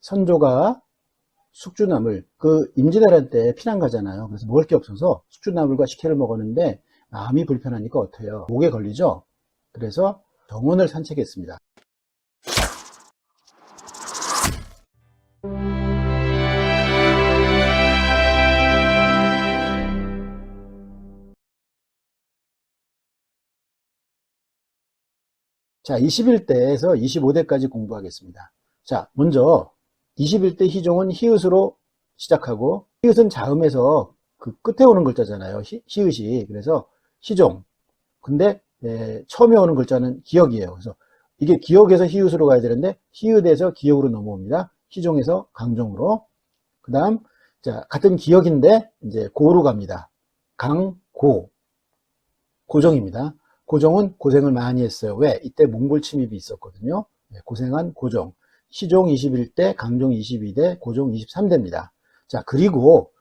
선조가 숙주나물, 임진왜란 때 피난 가잖아요. 그래서 먹을 게 없어서 숙주나물과 식혜를 먹었는데 마음이 불편하니까 어때요? 목에 걸리죠? 그래서 정원을 산책했습니다. 자, 21대에서 25대까지 공부하겠습니다. 자, 먼저 21대 희종은 히읗으로 시작하고, 히읗은 자음에서 그 끝에 오는 글자잖아요. 히읗이. 그래서 희종. 근데 처음에 오는 글자는 기역이에요. 그래서 이게 기역에서 히읗으로 가야 되는데 히읗에서 기역으로 넘어옵니다. 희종에서 강종으로. 그 다음, 자, 같은 기역인데 이제 고로 갑니다. 강고. 고종입니다. 고종은 고생을 많이 했어요. 왜? 이때 몽골 침입이 있었거든요. 고생한 고종. 시종 21대, 강종 22대, 고종 23대입니다. 자, 그리고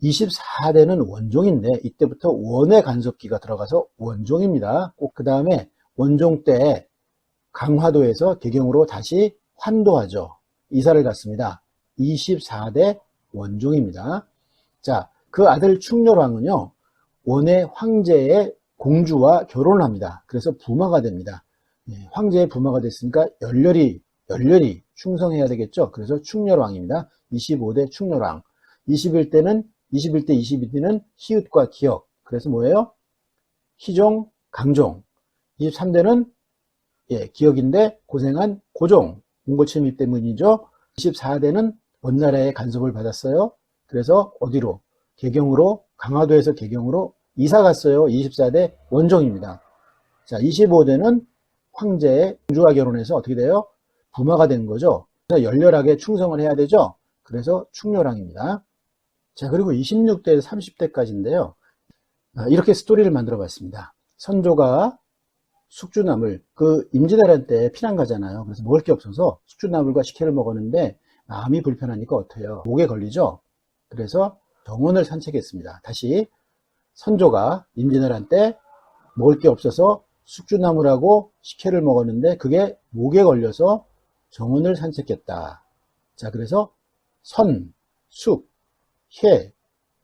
24대는 원종인데 이때부터 원의 간섭기가 들어가서 원종입니다. 꼭 그 다음에 원종 때 강화도에서 개경으로 다시 환도하죠. 이사를 갔습니다. 24대 원종입니다. 자, 그 아들 충렬왕은요, 원의 황제의 공주와 결혼을 합니다. 그래서 부마가 됩니다. 황제의 부마가 됐으니까 열렬히 충성해야 되겠죠. 그래서 충렬왕입니다. 25대 충렬왕. 21대, 22대는 히읗과 기역. 그래서 뭐예요? 희종, 강종. 23대는 기역인데 고생한 고종. 몽골 침입 때문이죠. 24대는 원나라의 간섭을 받았어요. 그래서 어디로? 개경으로, 강화도에서 개경으로 이사 갔어요. 24대 원종입니다. 자, 25대는 황제의 공주와 결혼해서 어떻게 돼요? 부마가 된 거죠. 그래서 열렬하게 충성을 해야 되죠. 그래서 충렬왕입니다. 자, 그리고 26대에서 30대까지인데요. 이렇게 스토리를 만들어 봤습니다. 선조가 숙주나물, 임진왜란 때 피난 가잖아요. 그래서 먹을 게 없어서 숙주나물과 식혜를 먹었는데 마음이 불편하니까 어때요? 목에 걸리죠? 그래서 정원을 산책했습니다. 다시. 선조가 임진왜란 때 먹을 게 없어서 숙주나물하고 식혜를 먹었는데 그게 목에 걸려서 정원을 산책했다. 자, 그래서 선, 숙, 혜,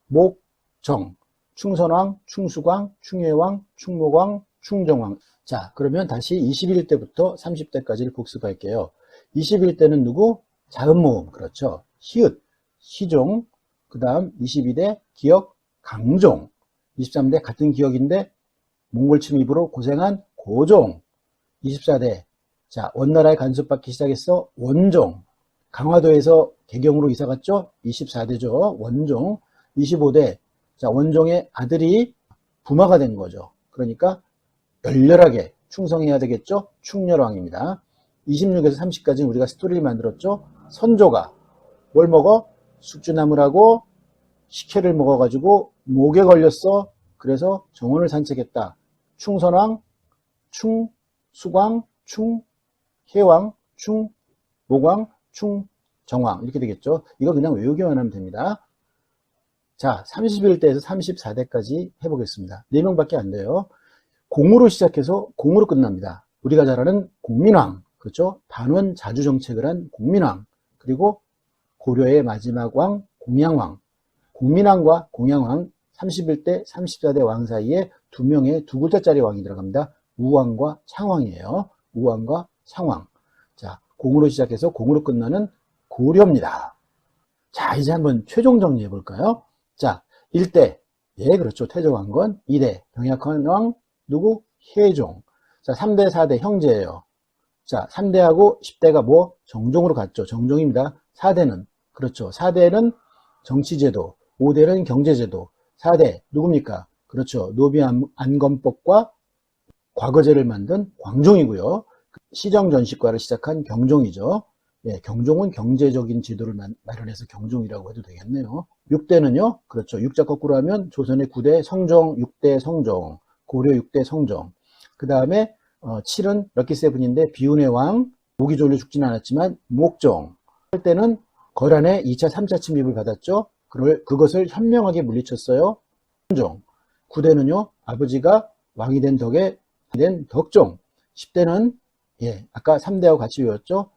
목, 정, 충선왕, 충수광, 충혜왕, 충목왕, 충정왕. 자, 그러면 다시 21대부터 30대까지를 복습할게요. 21대는 누구? 자음모음. 그렇죠. 히읗, 희종. 그 다음 22대 기역, 강종. 23대 같은 기역인데 몽골 침입으로 고생한 고종. 24대 자, 원나라의 간섭받기 시작했어. 원종. 강화도에서 개경으로 이사 갔죠. 24대죠. 원종. 25대 자, 원종의 아들이 부마가 된 거죠. 그러니까 열렬하게 충성해야 되겠죠. 충렬왕입니다. 26에서 30까지는 우리가 스토리를 만들었죠. 선조가 뭘 먹어? 숙주나물하고 식혜를 먹어가지고 목에 걸렸어. 그래서 정원을 산책했다. 충선왕, 충수광, 충혜왕, 충목왕, 충정왕 이렇게 되겠죠. 이거 그냥 외우기만 하면 됩니다. 자, 31대에서 34대까지 해보겠습니다. 4명밖에 안 돼요. 공으로 시작해서 공으로 끝납니다. 우리가 잘 아는 공민왕, 그렇죠? 반원 자주 정책을 한 공민왕, 그리고 고려의 마지막 왕 공양왕. 공민왕과 공양왕 31대, 34대 왕 사이에 2명의 2글자짜리 왕이 들어갑니다. 우왕과 창왕이에요. 우왕과 창왕. 자, 공으로 시작해서 공으로 끝나는 고려입니다. 자, 이제 한번 최종 정리해 볼까요? 자, 1대, 그렇죠. 태조왕건. 2대, 병약한 왕, 누구? 혜종. 자, 3대, 4대 형제예요. 자, 3대하고 10대가 뭐? 정종으로 갔죠. 정종입니다. 4대는, 그렇죠. 4대는 정치제도, 5대는 경제제도, 4대 누굽니까? 그렇죠. 노비안건법과 과거제를 만든 광종이고요. 시정전식과를 시작한 경종이죠. 경종은 경제적인 지도를 마련해서 경종이라고 해도 되겠네요. 6대는요. 그렇죠. 6자 거꾸로 하면 조선의 9대 성종, 6대 성종, 고려 6대 성종. 그 다음에 7은 럭키세븐인데 비운의 왕, 목이 졸려 죽지는 않았지만 목종. 8대는 거란의 2차, 3차 침입을 받았죠. 그것을 현명하게 물리쳤어요. 현종. 9대는요. 아버지가 왕이 된 덕에 된 덕종. 10대는 아까 3대하고 같이 외웠죠.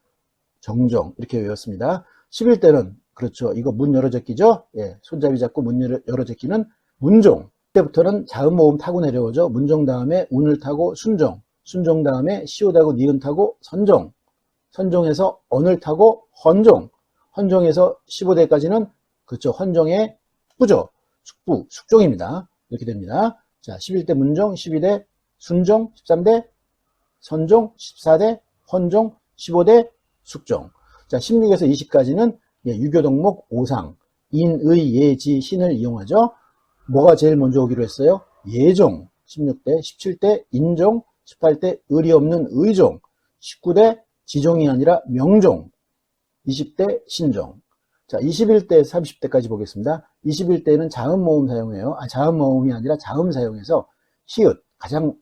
정종. 이렇게 외웠습니다. 11대는 그렇죠. 이거 문 열어 제끼죠. 예, 손잡이 잡고 문 열어 제끼는 문종. 그때부터는 자음 모음 타고 내려오죠. 문종 다음에 운을 타고 순종, 순종 다음에 시옷하고 니은 타고 선종, 선종에서 언을 타고 헌종, 헌종에서 15대까지는 그렇죠. 헌종의 숙부죠. 숙부, 숙종입니다. 이렇게 됩니다. 자, 11대 문종, 12대 순종, 13대 선종, 14대 헌종, 15대 숙종. 자, 16에서 20까지는 유교덕목 5상, 인, 의, 예, 지, 신을 이용하죠. 뭐가 제일 먼저 오기로 했어요? 예종, 16대, 17대 인종, 18대 의리 없는 의종, 19대 지종이 아니라 명종, 20대 신종. 자, 21대, 30대까지 보겠습니다. 21대는 자음 모음 사용해요. 자음 모음이 아니라 자음 사용해서 히읗, 가장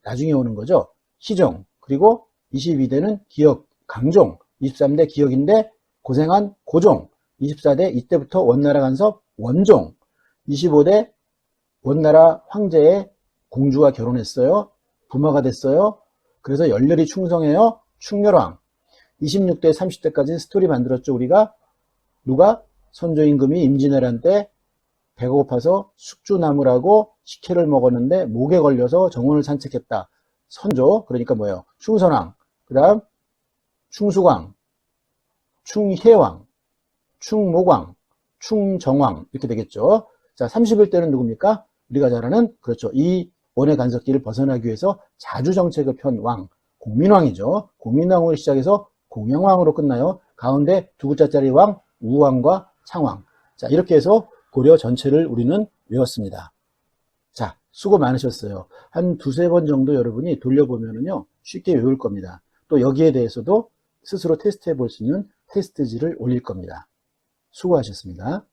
나중에 오는 거죠. 희종. 그리고 22대는 기역, 강종. 23대 기역인데 고생한 고종. 24대 이때부터 원나라 간섭, 원종. 25대 원나라 황제의 공주와 결혼했어요. 부마가 됐어요. 그래서 열렬히 충성해요. 충렬왕. 26대 30대까지는 스토리 만들었죠. 우리가 누가? 선조임금이 임진왜란 때 배가 고파서 숙주나물하고 식혜를 먹었는데 목에 걸려서 정원을 산책했다. 선조, 그러니까 뭐예요? 충선왕, 그 다음 충수광, 충혜왕, 충목왕, 충정왕 이렇게 되겠죠. 자, 31대는 누굽니까? 우리가 잘 아는 그렇죠. 이 원의 간섭기를 벗어나기 위해서 자주정책을 편 왕, 공민왕이죠. 공민왕으로 시작해서 공양왕으로 끝나요. 가운데 두 글자짜리 왕, 우왕과 창왕. 자, 이렇게 해서 고려 전체를 우리는 외웠습니다. 자, 수고 많으셨어요. 한 두세 번 정도 여러분이 돌려보면은요, 쉽게 외울 겁니다. 또 여기에 대해서도 스스로 테스트해 볼 수 있는 테스트지를 올릴 겁니다. 수고하셨습니다.